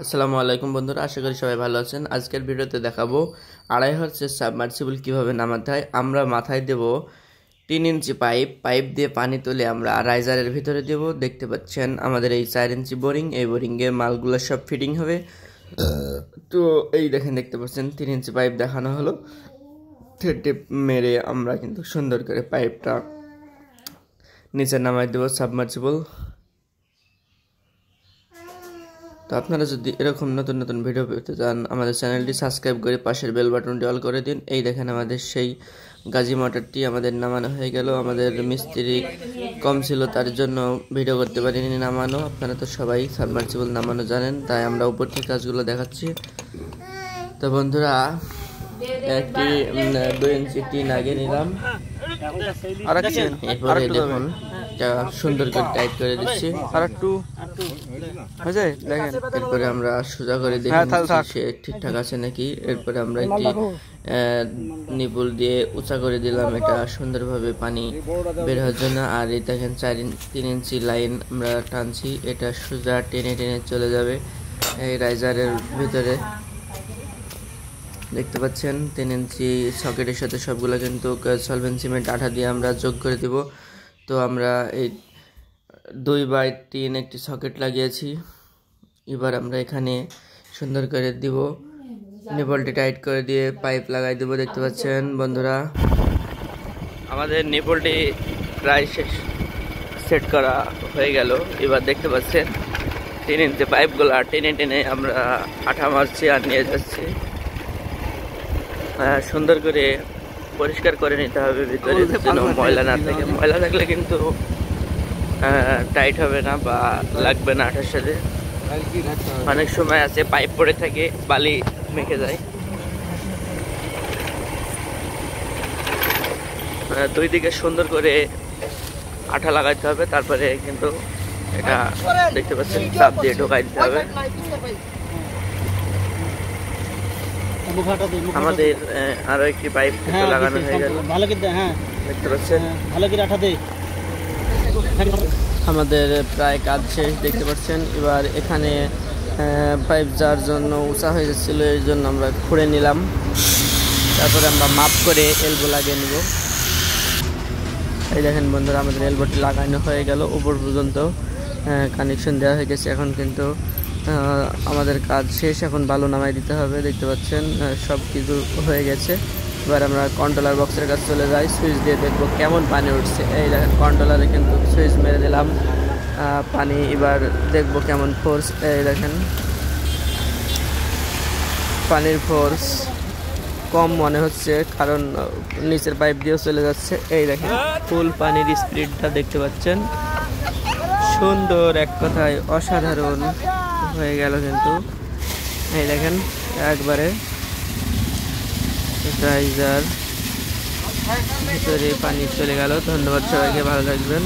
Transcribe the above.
আসসালামু আলাইকুম বন্ধুরা, আশা করি সবাই ভালো আছেন। আজকের ভিডিওতে দেখাবো 2.5 হর্সের সাবমার্সিবল কিভাবে নামাতে হয়। আমরা মাথায় দেব 3 ইঞ্চি পাইপ দিয়ে পানি তুলে আমরা রাইজারের ভিতরে দেব। দেখতে পাচ্ছেন আমাদের এই 4 ইঞ্চি বোরিং, এই বোরিংয়ে মালগুলো সব ফিটিং হবে। তো এই দেখতে পাচ্ছেন 3 ইঞ্চি পাইপ দেখানো হলো। থ্রেড টিপ মেরে আমরা কিন্তু সুন্দর করে পাইপটা নিচে নামাই দেব সাবমার্সিবল। তো আপনারা যদি এরকম নতুন নতুন ভিডিও পেতে চান আমাদের চ্যানেলটি সাবস্ক্রাইব করে পাশের বেল বাটনটি অল করে দিন। এই দেখেন আমাদের সেই গাজি মোটরটি আমাদের নামানো হয়ে গেল। আমাদের মিস্ত্রি কম ছিল, তার জন্য ভিডিও করতে পারিনি নামানো। আপনারা তো সবাই সাবমার্সিবল নামানো জানেন, তাই আমরা উপর থেকে কাজগুলো দেখাচ্ছি। তো বন্ধুরা, একটি 2 ইঞ্চি টিন আগে নিলাম, এরপরে দেখুন সুন্দর করে টাইট করে দিচ্ছি। এরপরে আমরা সোজা করে দেখি সে ঠিকঠাক আছে নাকি। এরপরে আমরা একটি নিপুল দিয়ে উঁচা করে দিলাম, এটা সুন্দরভাবে পানি বের হওয়ার জন্য। আর এই দেখেন 3 ইঞ্চি লাইন আমরা টানছি, এটা সোজা টেনে টেনে চলে যাবে এই রাইজারের ভিতরে। দেখতে পাচ্ছেন 3 ইঞ্চি সকেটের সাথে সবগুলো কিন্তু সলভেন্ট সিমেন্ট আঠা দিয়ে আমরা যোগ করে দেব। তো আমরা এই 2/3 একটি সকেট লাগিয়েছি। এবার আমরা এখানে সুন্দর করে দিব, নিপলটি টাইট করে দিয়ে পাইপ লাগাই দেব। দেখতে পাচ্ছেন বন্ধুরা, আমাদের নিপলটি প্রায় সেট করা হয়ে গেল। এবার দেখতে পাচ্ছেন 3 ইঞ্চি পাইপগুলো টেনে টেনে আমরা আঠা মারছি আর নিয়ে যাচ্ছি। সুন্দর করে পরিষ্কার করে নিতে হবে ভিতরে, যেন ময়লা না থাকে। ময়লা থাকলে কিন্তু টাইট হবে না বা লাগবে না আঠার সাথে। অনেক সময় আছে পাইপ পড়ে থাকে, বালি মেখে যায়। দুই দিকে সুন্দর করে আঠা লাগাইতে হবে, তারপরে কিন্তু এটা দেখতে পাচ্ছেন চাপ দিয়ে ঢোকাই দিতে হবে। আমাদের আরো একটি পাইপ লাগানো হয়ে গেল, দেখতে পাচ্ছেন। আমাদের প্রায় কাজ শেষ, দেখতে পাচ্ছেন। এবার এখানে পাইপ যাওয়ার জন্য উঁচা হয়ে যাচ্ছিল, এই জন্য আমরা খুঁড়ে নিলাম। তারপরে আমরা মাপ করে এলবো লাগিয়ে নিব। এই দেখেন বন্ধুরা, আমাদের এলবোটি লাগানো হয়ে গেল, উপর পর্যন্ত কানেকশন দেওয়া হয়ে গেছে। এখন কিন্তু আমাদের কাজ শেষ, এখন বালু নামাই দিতে হবে। দেখতে পাচ্ছেন সব কিছু হয়ে গেছে। এবার আমরা কন্ট্রোলার বক্সের কাছে চলে যাই, সুইচ দিয়ে দেখবো কেমন পানি উঠছে। এই দেখেন কন্ট্রোলারে কিন্তু সুইচ মেরে দিলাম পানি, এবার দেখবো কেমন ফোর্স। এই দেখেন পানির ফোর্স কম মনে হচ্ছে, কারণ নিচের পাইপ দিয়েও চলে যাচ্ছে। এই দেখেন ফুল পানির স্পিডটা দেখতে পাচ্ছেন, সুন্দর, এক কথায় অসাধারণ হয়ে গেল কিন্তু। এই দেখেন একবারে রাইজার ভিতরে পানি চলে গেল। ধন্যবাদ সবাইকে, ভালো থাকবেন।